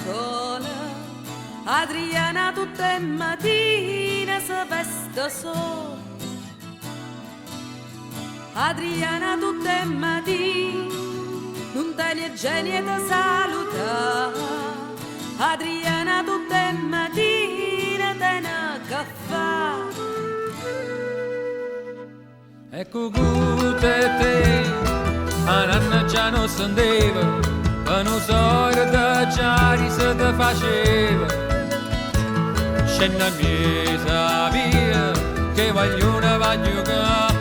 scuola, Adriana tutte le mattine si veste sola. Adriana tutte le mattine non tiene genio da salutare. Adriana tutte le mattine tiene caffè. Ecco te te, a nanna già non senteva, per non so da già se te faceva. Scena mia via, che vogliono va a giocare,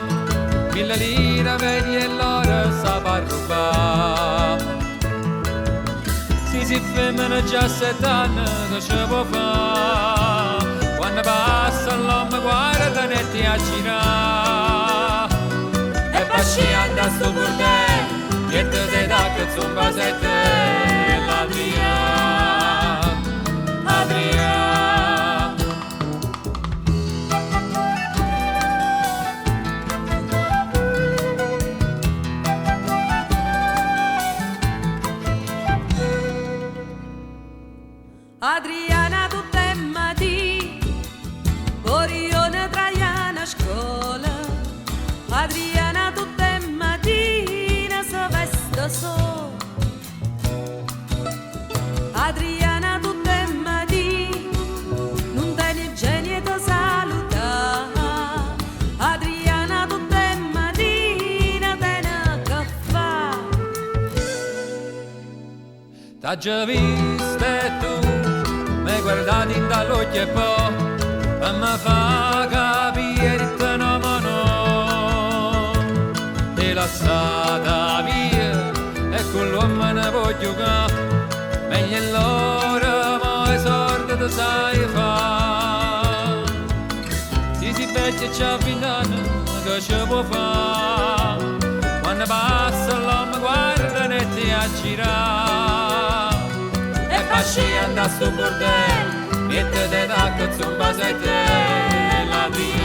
1000 lire vedi e l'ora sa per rubare. Si femmina già 7 anni, che ci può fare? Quando passa l'uomo guarda e ti a girare. E pasci anda sto bordello, niente te da che zumba sei te, l'Adriana, Adriana. Adriana tutte le mattine, Orione Traiana a scuola. Adriana tutte le mattine si veste sola. Adriana tutte le mattine non tiene genio da salutare. Adriana tutte le mattine tiene caffè. T'ha già vista tu, mi guardati dall'occhio e poi mi fa capire che no, ma no. Te la stata via e con l'uomo ne voglio giocare, meglio è l'ora ma i sordi te sai fare. Si vecchia e ci avvitano, che ci può fare? Quando passa l'uomo guarda e ti a girare. E pasci anda sto bordello, niente te da che zumba sei te, la via.